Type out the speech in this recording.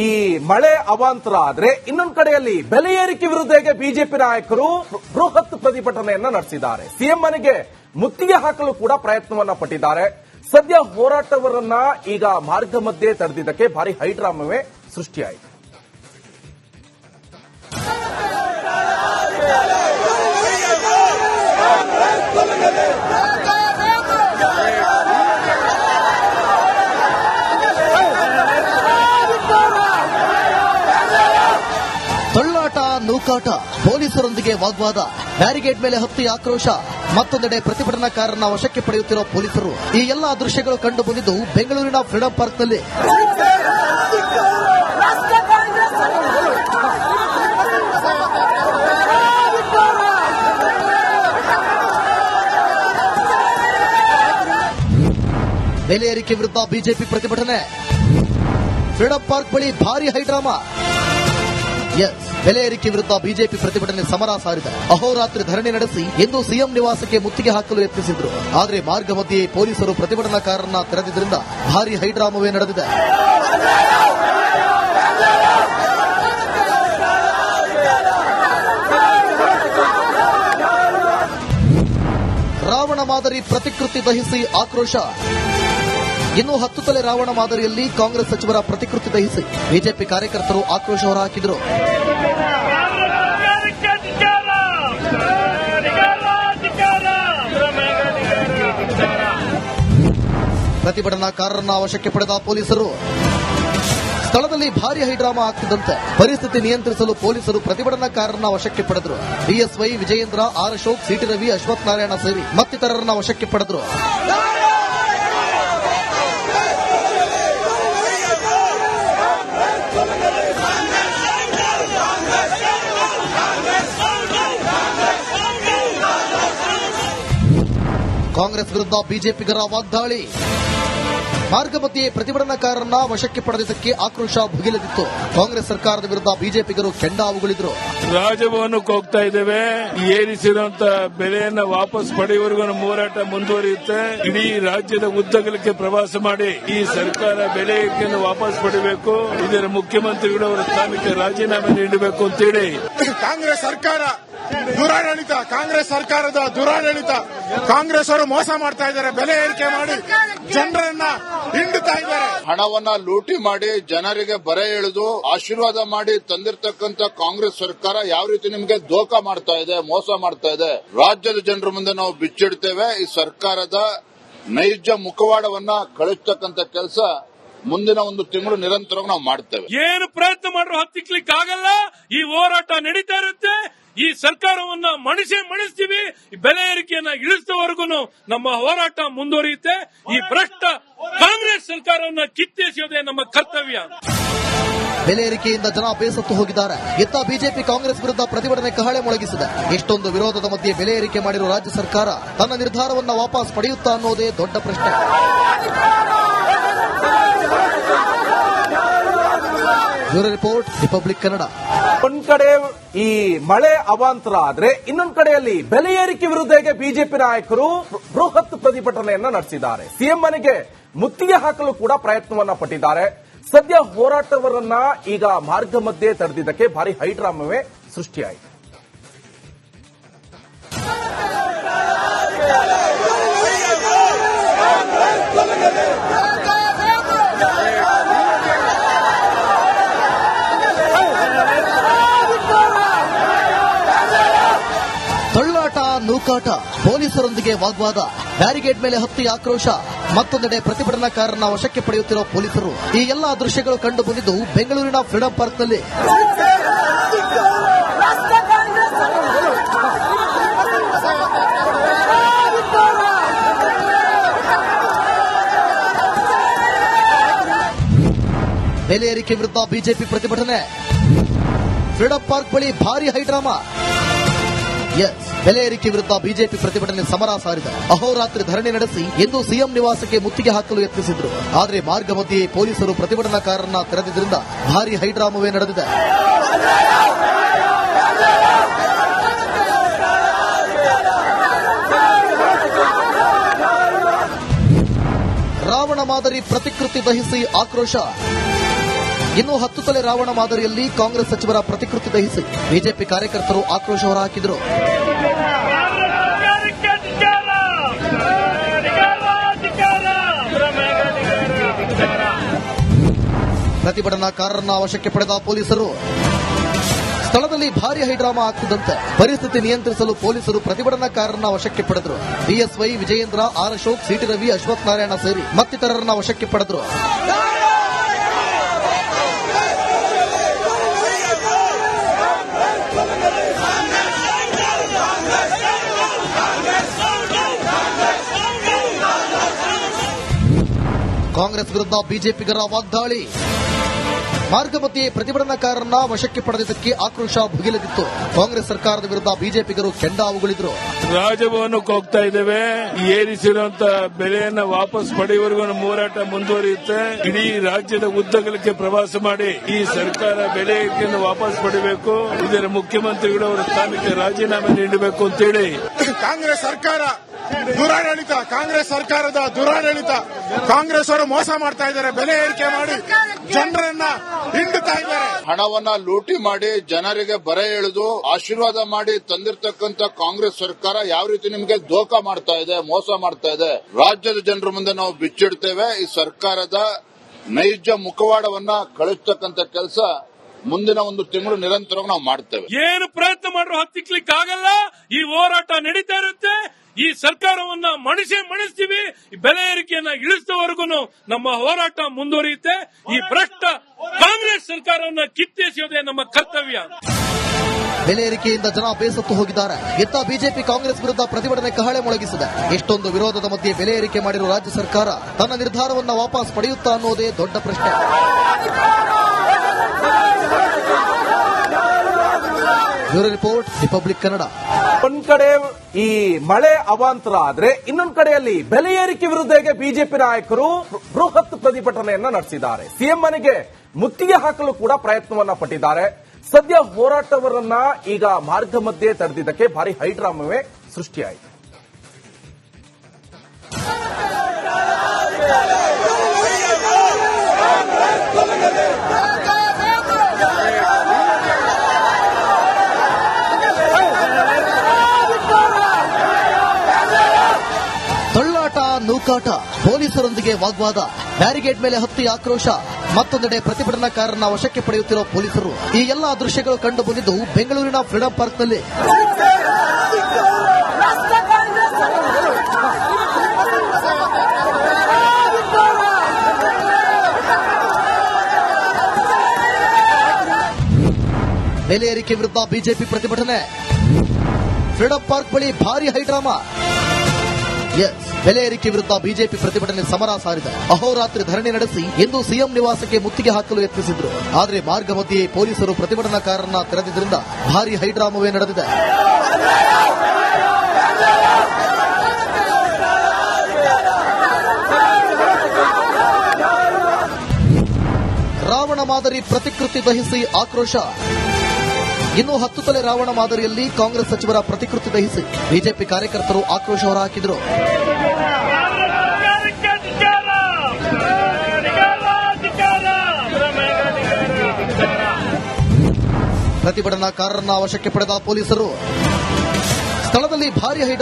ಈ ಮಳೆ ಅವಾಂತರ ಆದ್ರೆ ಇನ್ನೊಂದು ಕಡೆಯಲ್ಲಿ ಬೆಲೆ ಏರಿಕೆ ವಿರುದ್ಧ ಬಿಜೆಪಿ ನಾಯಕರು ಬೃಹತ್ ಪ್ರತಿಭಟನೆಯನ್ನ ನಡೆಸಿದ್ದಾರೆ. ಸಿಎಂ ಮನೆಗೆ ಮುತ್ತಿಗೆ ಹಾಕಲು ಕೂಡ ಪ್ರಯತ್ನವನ್ನ ಪಟ್ಟಿದ್ದಾರೆ. ಸದ್ಯ ಹೋರಾಟವರನ್ನ ಈಗ ಮಾರ್ಗ ಮಧ್ಯೆ ತಡೆದಿದ್ದಕ್ಕೆ ಭಾರಿ ಹೈಡ್ರಾಮವೇ ಸೃಷ್ಟಿಯಾಯಿತು. ತಳ್ಳಾಟ, ನೂಕಾಟ, ಪೊಲೀಸರೊಂದಿಗೆ ವಾಗ್ವಾದ, ಬ್ಯಾರಿಗೇಡ್ ಮೇಲೆ ಹತ್ತಿ ಆಕ್ರೋಶ, ಮತ್ತೊಂದೆಡೆ ಪ್ರತಿಭಟನಾಕಾರರನ್ನ ವಶಕ್ಕೆ ಪಡೆಯುತ್ತಿರುವ ಪೊಲೀಸರು. ಈ ಎಲ್ಲಾ ದೃಶ್ಯಗಳು ಕಂಡು ಬಂದಿದ್ದು ಬೆಂಗಳೂರಿನ ಫ್ರೀಡಂ ಪಾರ್ಕ್ನಲ್ಲಿ. ಬೆಲೆ ಏರಿಕೆ ವಿರುದ್ಧ ಬಿಜೆಪಿ ಪ್ರತಿಭಟನೆ. ಫ್ರೀಡಂ ಪಾರ್ಕ್ ಬಳಿ ಭಾರಿ ಹೈಡ್ರಾಮಾ. ಬೆಲೆ ಏರಿಕೆ ವಿರುದ್ಧ ಬಿಜೆಪಿ ಪ್ರತಿಭಟನೆ ಸಮರ ಸಾರಿದೆ. ಅಹೋರಾತ್ರಿ ಧರಣಿ ನಡೆಸಿ ಇಂದು ಸಿಎಂ ನಿವಾಸಕ್ಕೆ ಮುತ್ತಿಗೆ ಹಾಕಲು ಯತ್ನಿಸಿದ್ರು. ಆದರೆ ಮಾರ್ಗ ಮಧ್ಯೆ ಪೊಲೀಸರು ಪ್ರತಿಭಟನಾಕಾರರನ್ನ ತೆರೆದಿದ್ದರಿಂದ ಭಾರಿ ಹೈಡ್ರಾಮವೇ ನಡೆದಿದೆ. ರಾವಣ ಮಾದರಿ ಪ್ರತಿಕೃತಿ ದಹಿಸಿ ಆಕ್ರೋಶ. ಇನ್ನು 10 ತಲೆ ರಾವಣ ಮಾದರಿಯಲ್ಲಿ ಕಾಂಗ್ರೆಸ್ ಸಚಿವರ ಪ್ರತಿಕೃತಿ ದಹಿಸಿ ಬಿಜೆಪಿ ಕಾರ್ಯಕರ್ತರು ಆಕ್ರೋಶ ಹೊರಹಾಕಿದರು. ಪ್ರತಿಭಟನಾಕಾರರನ್ನ ವಶಕ್ಕೆ ಪಡೆದ ಪೊಲೀಸರು. ಸ್ಥಳದಲ್ಲಿ ಭಾರಿ ಹೈಡ್ರಾಮಾ ಆಗ್ತಿದ್ದಂತೆ ಪರಿಸ್ಥಿತಿ ನಿಯಂತ್ರಿಸಲು ಪೊಲೀಸರು ಪ್ರತಿಭಟನಾಕಾರರನ್ನ ವಶಕ್ಕೆ ಪಡೆದರು. ಬಿಎಸ್ವೈ, ವಿಜಯೇಂದ್ರ, ಆರ್ ಅಶೋಕ್, ಸಿಟಿ ರವಿ, ಅಶ್ವಥ್ ನಾರಾಯಣ ಸೇರಿ ಮತ್ತಿತರರನ್ನ ವಶಕ್ಕೆ ಪಡೆದರು. ಕಾಂಗ್ರೆಸ್ ವಿರುದ್ಧ ಬಿಜೆಪಿಗರ ವಾಗ್ದಾಳಿ. ಮಾರ್ಗ ಮಧ್ಯೆ ಪ್ರತಿಭಟನಾಕಾರರನ್ನ ವಶಕ್ಕೆ ಪಡೆದಿದ್ದಕ್ಕೆ ಆಕ್ರೋಶ ಭುಗಿಲೆದಿತ್ತು. ಕಾಂಗ್ರೆಸ್ ಸರ್ಕಾರದ ವಿರುದ್ಧ ಬಿಜೆಪಿಗರು ಕೆಂಡಾವುಗಳಿದ್ರು. ರಾಜಭವನಕ್ಕೆ ಹೋಗ್ತಾ ಇದ್ದೇವೆ, ಏರಿಸಿರುವಂತ ಬೆಲೆಯನ್ನ ವಾಪಸ್ ಪಡೆಯುವವರೆಗೂ ನಮ್ಮ ಹೋರಾಟ ಮುಂದುವರಿಯುತ್ತೆ. ಇಡೀ ರಾಜ್ಯದ ಉದ್ದಗಲಕ್ಕೆ ಪ್ರವಾಸ ಮಾಡಿ ಈ ಸರ್ಕಾರ ಬೆಲೆ ಏರಿಕೆಯನ್ನು ವಾಪಸ್ ಪಡೆಯಬೇಕು, ಇದರ ಮುಖ್ಯಮಂತ್ರಿಗಳು ಅವರ ಸ್ಥಾನಕ್ಕೆ ರಾಜೀನಾಮೆ ನೀಡಬೇಕು ಅಂತೇಳಿ ಕಾಂಗ್ರೆಸ್ ಸರ್ಕಾರ ದುರಾಡಳಿತ, ಕಾಂಗ್ರೆಸ್ ಸರ್ಕಾರದ ದುರಾಡಳಿತ, ಕಾಂಗ್ರೆಸ್ ಅವರು ಮೋಸ ಮಾಡ್ತಾ ಇದ್ದಾರೆ. ಬೆಲೆ ಏರಿಕೆ ಮಾಡಿ ಜನರನ್ನ ಹಿಂಡುತ್ತಾ ಇದ್ದಾರೆ. ಹಣವನ್ನ ಲೂಟಿ ಮಾಡಿ ಜನರಿಗೆ ಬರೆ ಎಳೆದು ಆಶೀರ್ವಾದ ಮಾಡಿ ತಂದಿರತಕ್ಕಂತ ಕಾಂಗ್ರೆಸ್ ಸರ್ಕಾರ ಯಾವ ರೀತಿ ನಿಮಗೆ ದೋಖಾ ಮಾಡ್ತಾ ಇದೆ, ಮೋಸ ಮಾಡ್ತಾ ಇದೆ. ರಾಜ್ಯದ ಜನರ ಮುಂದೆ ನಾವು ಬಿಚ್ಚಿಡ್ತೇವೆ. ಈ ಸರ್ಕಾರದ ನೈಜ ಮುಖವಾಡವನ್ನ ಕಳಿಸ್ತಕ್ಕಂತ ಕೆಲಸ ಮುಂದಿನ 1 ತಿಂಗಳು ನಿರಂತರವಾಗಿ ನಾವು ಮಾಡ್ತೇವೆ. ಏನು ಪ್ರಯತ್ನ ಮಾಡಿದ್ರು ಹತ್ತಿಕ್ಲಿಕ್ಕೆ ಆಗಲ್ಲ. ಈ ಹೋರಾಟ ನಡೀತಾ ಇರುತ್ತೆ. ಈ ಸರ್ಕಾರವನ್ನ ಮಣಿಸ್ತೀವಿ. ಬೆಲೆ ಏರಿಕೆಯನ್ನ ಇಳಿಸುವವರೆಗೂ ನಮ್ಮ ಹೋರಾಟ ಮುಂದುವರಿಯುತ್ತೆ. ಈ ಭ್ರಷ್ಟ ಕಾಂಗ್ರೆಸ್ ಸರ್ಕಾರವನ್ನ ಕಿತ್ತೆಸೆಯೋದೇ ನಮ್ಮ ಕರ್ತವ್ಯ. ಬೆಲೆ ಏರಿಕೆಯಿಂದ ಜನ ಬೇಸತ್ತು ಹೋಗಿದ್ದಾರೆ. ಇತ್ತ ಬಿಜೆಪಿ ಕಾಂಗ್ರೆಸ್ ವಿರುದ್ಧ ಪ್ರತಿಭಟನೆ ಕಹಳೆ ಮೊಳಗಿಸಿದೆ. ಇಷ್ಟೊಂದು ವಿರೋಧದ ಮಧ್ಯೆ ಬೆಲೆ ಏರಿಕೆ ಮಾಡಿರುವ ರಾಜ್ಯ ಸರ್ಕಾರ ತನ್ನ ನಿರ್ಧಾರವನ್ನ ವಾಪಸ್ ಪಡೆಯುತ್ತಾ ಅನ್ನೋದೇ ದೊಡ್ಡ ಪ್ರಶ್ನೆ. Bureau report, republic Kannada. ಒಂದ್ ಕಡೆ ಈ ಮಳೆ ಅವಾಂತರ ಆದ್ರೆ ಇನ್ನೊಂದು ಕಡೆಯಲ್ಲಿ ಬೆಲೆ ಏರಿಕೆ ವಿರುದ್ಧ ಬಿಜೆಪಿ ನಾಯಕರು ಬೃಹತ್ ಪ್ರತಿಭಟನೆಯನ್ನ ನಡೆಸಿದ್ದಾರೆ. ಸಿಎಂ ಮನೆಗೆ ಮುತ್ತಿಗೆ ಹಾಕಲು ಕೂಡ ಪ್ರಯತ್ನವನ್ನ ಪಟ್ಟಿದ್ದಾರೆ. ಸದ್ಯ ಹೋರಾಟವರನ್ನ ಈಗ ಮಾರ್ಗ ಮಧ್ಯೆ ತಡೆದಿದ್ದಕ್ಕೆ ಭಾರಿ ಹೈಡ್ರಾಮವೇ ಸೃಷ್ಟಿಯಾಯಿತು. ತಳ್ಳಾಟ, ನೂಕಾಟ, ಪೊಲೀಸರೊಂದಿಗೆ ವಾಗ್ವಾದ, ಬ್ಯಾರಿಗೇಡ್ ಮೇಲೆ ಹತ್ತಿ ಆಕ್ರೋಶ, ಮತ್ತೊಂದೆಡೆ ಪ್ರತಿಭಟನಾಕಾರರನ್ನ ವಶಕ್ಕೆ ಪಡೆಯುತ್ತಿರುವ ಪೊಲೀಸರು. ಈ ಎಲ್ಲಾ ದೃಶ್ಯಗಳು ಕಂಡು ಬಂದಿದ್ದು ಬೆಂಗಳೂರಿನ ಫ್ರೀಡಂ ಪಾರ್ಕ್ನಲ್ಲಿ. ಬೆಲೆ ಏರಿಕೆ ವಿರುದ್ಧ ಬಿಜೆಪಿ ಪ್ರತಿಭಟನೆ. ಫ್ರೀಡಂ ಪಾರ್ಕ್ ಬಳಿ ಭಾರಿ ಹೈಡ್ರಾಮಾ. ಬೆಲೆ ಏರಿಕೆ ವಿರುದ್ಧ ಬಿಜೆಪಿ ಪ್ರತಿಭಟನೆ ಸಮರ ಸಾರಿದೆ. ಅಹೋರಾತ್ರಿ ಧರಣಿ ನಡೆಸಿ ಇಂದು ಸಿಎಂ ನಿವಾಸಕ್ಕೆ ಮುತ್ತಿಗೆ ಹಾಕಲು ಯತ್ನಿಸಿದ್ರು. ಆದರೆ ಮಾರ್ಗ ಮಧ್ಯೆ ಪೊಲೀಸರು ಪ್ರತಿಭಟನಾಕಾರರನ್ನ ತೆರೆದಿದ್ದರಿಂದ ಭಾರಿ ಹೈಡ್ರಾಮವೇ ನಡೆದಿದೆ. ರಾವಣ ಮಾದರಿ ಪ್ರತಿಕೃತಿ ದಹಿಸಿ ಆಕ್ರೋಶ. ಇನ್ನು 10 ತಲೆ ರಾವಣ ಮಾದರಿಯಲ್ಲಿ ಕಾಂಗ್ರೆಸ್ ಸಚಿವರ ಪ್ರತಿಕೃತಿ ದಹಿಸಿ ಬಿಜೆಪಿ ಕಾರ್ಯಕರ್ತರು ಆಕ್ರೋಶ ಹೊರಹಾಕಿದರು. ಪ್ರತಿಭಟನಾಕಾರರನ್ನ ವಶಕ್ಕೆ ಪಡೆದ ಪೊಲೀಸರು ಸ್ಥಳದಲ್ಲಿ ಭಾರಿ ಹೈಡ್ರಾಮಾ ಆಗ್ತಿದ್ದಂತೆ ಪರಿಸ್ಥಿತಿ ನಿಯಂತ್ರಿಸಲು ಪೊಲೀಸರು ಪ್ರತಿಭಟನಾಕಾರರನ್ನ ವಶಕ್ಕೆ ಪಡೆದರು. ಡಿಎಸ್ವೈ ವಿಜಯೇಂದ್ರ, ಆರ್ ಅಶೋಕ್, ಸಿಟಿ ರವಿ, ಅಶ್ವಥ್ ನಾರಾಯಣ ಸೇರಿ ಮತ್ತಿತರರನ್ನ ವಶಕ್ಕೆ ಪಡೆದರು. ಕಾಂಗ್ರೆಸ್ ವಿರುದ್ಧ ಬಿಜೆಪಿಗರ ವಾಗ್ದಾಳಿ. ಮಾರ್ಗ ಮಧ್ಯೆ ಪ್ರತಿಭಟನಾಕಾರರನ್ನ ವಶಕ್ಕೆ ಪಡೆದಿದ್ದಕ್ಕೆ ಆಕ್ರೋಶ ಭುಗಿಲೆದಿತ್ತು. ಕಾಂಗ್ರೆಸ್ ಸರ್ಕಾರದ ವಿರುದ್ಧ ಬಿಜೆಪಿಗರು ಕೆಂಡಾವುಗಳಿದ್ರು. ರಾಜಭವನಕ್ಕೆ ಹೋಗ್ತಾ ಇದ್ದೇವೆ, ಏರಿಸಿರುವಂತ ಬೆಲೆಯನ್ನ ವಾಪಸ್ ಪಡೆಯುವವರೆಗೂ ನಮ್ಮ ಹೋರಾಟ ಮುಂದುವರಿಯುತ್ತೆ. ಇಡೀ ರಾಜ್ಯದ ಉದ್ದಗಲಕ್ಕೆ ಪ್ರವಾಸ ಮಾಡಿ ಈ ಸರ್ಕಾರ ಬೆಲೆ ಏರಿಕೆಯನ್ನು ವಾಪಸ್ ಪಡೆಯಬೇಕು, ಇದರ ಮುಖ್ಯಮಂತ್ರಿಗಳು ಅವರ ಸ್ಥಾನಕ್ಕೆ ರಾಜೀನಾಮೆ ನೀಡಬೇಕು ಅಂತೇಳಿ ಕಾಂಗ್ರೆಸ್ ಸರ್ಕಾರ ದುರಾಡಳಿತ, ಕಾಂಗ್ರೆಸ್ ಸರ್ಕಾರದ ದುರಾಡಳಿತ, ಕಾಂಗ್ರೆಸ್ ಅವರು ಮೋಸ ಮಾಡ್ತಾ ಇದ್ದಾರೆ. ಬೆಲೆ ಏರಿಕೆ ಮಾಡಿ ಜನರನ್ನ ಹಿಂಡುತ್ತಾ ಇದ್ದಾರೆ. ಹಣವನ್ನ ಲೂಟಿ ಮಾಡಿ ಜನರಿಗೆ ಬರೆ ಎಳೆದು ಆಶೀರ್ವಾದ ಮಾಡಿ ತಂದಿರತಕ್ಕಂತ ಕಾಂಗ್ರೆಸ್ ಸರ್ಕಾರ ಯಾವ ರೀತಿ ನಿಮಗೆ ದೋಖಾ ಮಾಡ್ತಾ ಇದೆ, ಮೋಸ ಮಾಡ್ತಾ ಇದೆ. ರಾಜ್ಯದ ಜನರ ಮುಂದೆ ನಾವು ಬಿಚ್ಚಿಡ್ತೇವೆ. ಈ ಸರ್ಕಾರದ ನೈಜ ಮುಖವಾಡವನ್ನ ಕಳಿಸ್ತಕ್ಕಂತ ಕೆಲಸ ಮುಂದಿನ 1 ತಿಂಗಳು ನಿರಂತರವಾಗಿ ನಾವು ಮಾಡ್ತೇವೆ. ಏನು ಪ್ರಯತ್ನ ಮಾಡಿದ್ರು ಹತ್ತಿಕ್ಲಿಕ್ಕೆ ಆಗಲ್ಲ. ಈ ಹೋರಾಟ ನಡೀತಾ ಇರುತ್ತೆ. ಈ ಸರ್ಕಾರವನ್ನ ಮಣಿಸ್ತೀವಿ. ಬೆಲೆ ಏರಿಕೆಯನ್ನ ಇಳಿಸುವವರೆಗೂ ನಮ್ಮ ಹೋರಾಟ ಮುಂದುವರಿಯುತ್ತೆ. ಈ ಭ್ರಷ್ಟ ಕಾಂಗ್ರೆಸ್ ಸರ್ಕಾರವನ್ನ ಕಿತ್ತೆಸೆಯುವುದೇ ನಮ್ಮ ಕರ್ತವ್ಯ. ಬೆಲೆ ಏರಿಕೆಯಿಂದ ಜನ ಬೇಸತ್ತು ಹೋಗಿದ್ದಾರೆ. ಇತ್ತ ಬಿಜೆಪಿ ಕಾಂಗ್ರೆಸ್ ವಿರುದ್ಧ ಪ್ರತಿಭಟನೆ ಕಹಳೆ ಮೊಳಗಿಸಿದೆ. ಇಷ್ಟೊಂದು ವಿರೋಧದ ಮಧ್ಯೆ ಬೆಲೆ ಏರಿಕೆ ಮಾಡಿರುವ ರಾಜ್ಯ ಸರ್ಕಾರ ತನ್ನ ನಿರ್ಧಾರವನ್ನ ವಾಪಸ್ ಪಡೆಯುತ್ತಾ ಅನ್ನೋದೇ ದೊಡ್ಡ ಪ್ರಶ್ನೆ. Bureau report, republic Kannada. ಒಂದ್ ಕಡೆ ಈ ಮಳೆ ಅವಾಂತರ ಆದ್ರೆ ಇನ್ನೊಂದ್ ಕಡೆಯಲ್ಲಿ ಬೆಲೆ ಏರಿಕೆ ವಿರುದ್ಧ ಬಿಜೆಪಿ ನಾಯಕರು ಬೃಹತ್ ಪ್ರತಿಭಟನೆಯನ್ನ ನಡೆಸಿದ್ದಾರೆ. ಸಿಎಂ ಮನೆಗೆ ಮುತ್ತಿಗೆ ಹಾಕಲು ಕೂಡ ಪ್ರಯತ್ನವನ್ನ ಪಟ್ಟಿದ್ದಾರೆ. ಸದ್ಯ ಹೋರಾಟವರನ್ನ ಈಗ ಮಾರ್ಗ ಮಧ್ಯೆ ತಡೆದಿದ್ದಕ್ಕೆ ಭಾರಿ ಹೈಡ್ರಾಮವೇ ಸೃಷ್ಟಿಯಾಯಿತು. ತಳ್ಳಾಟ, ನೂಕಾಟ, ಪೊಲೀಸರೊಂದಿಗೆ ವಾಗ್ವಾದ, ಬ್ಯಾರಿಗೇಡ್ ಮೇಲೆ ಹತ್ತಿ ಆಕ್ರೋಶ. ಮತ್ತೊಂದೆಡೆ ಪ್ರತಿಭಟನಾಕಾರರನ್ನ ವಶಕ್ಕೆ ಪಡೆಯುತ್ತಿರುವ ಪೊಲೀಸರು. ಈ ಎಲ್ಲಾ ದೃಶ್ಯಗಳು ಕಂಡು ಬಂದಿದ್ದು ಬೆಂಗಳೂರಿನ ಫ್ರೀಡಂ ಪಾರ್ಕ್ನಲ್ಲಿ. ಬೆಲೆ ಏರಿಕೆ ವಿರುದ್ಧ ಬಿಜೆಪಿ ಪ್ರತಿಭಟನೆ. ಫ್ರೀಡಂ ಪಾರ್ಕ್ ಬಳಿ ಭಾರಿ ಹೈಡ್ರಾಮಾ. ಬೆಲೆ ಏರಿಕೆ ವಿರುದ್ಧ ಬಿಜೆಪಿ ಪ್ರತಿಭಟನೆ ಸಮರ ಸಾರಿದೆ. ಅಹೋರಾತ್ರಿ ಧರಣಿ ನಡೆಸಿ ಇಂದು ಸಿಎಂ ನಿವಾಸಕ್ಕೆ ಮುತ್ತಿಗೆ ಹಾಕಲು ಯತ್ನಿಸಿದ್ರು. ಆದರೆ ಮಾರ್ಗ ಮಧ್ಯೆ ಪೊಲೀಸರು ಪ್ರತಿಭಟನಾಕಾರರನ್ನ ತೆರೆದಿದ್ದರಿಂದ ಭಾರಿ ಹೈಡ್ರಾಮವೇ ನಡೆದಿದೆ. ರಾವಣ ಮಾದರಿ ಪ್ರತಿಕೃತಿ ದಹಿಸಿ ಆಕ್ರೋಶ. ಇನ್ನು 10 ತಲೆ ರಾವಣ ಮಾದರಿಯಲ್ಲಿ ಕಾಂಗ್ರೆಸ್ ಸಚಿವರ ಪ್ರತಿಕೃತಿ ದಹಿಸಿ ಬಿಜೆಪಿ ಕಾರ್ಯಕರ್ತರು ಆಕ್ರೋಶ ಹೊರಹಾಕಿದರು. ಪ್ರತಿಭಟನಾಕಾರರನ್ನ ವಶಕ್ಕೆ ಪಡೆದ ಪೊಲೀಸರು ಸ್ಥಳದಲ್ಲಿ ಭಾರಿ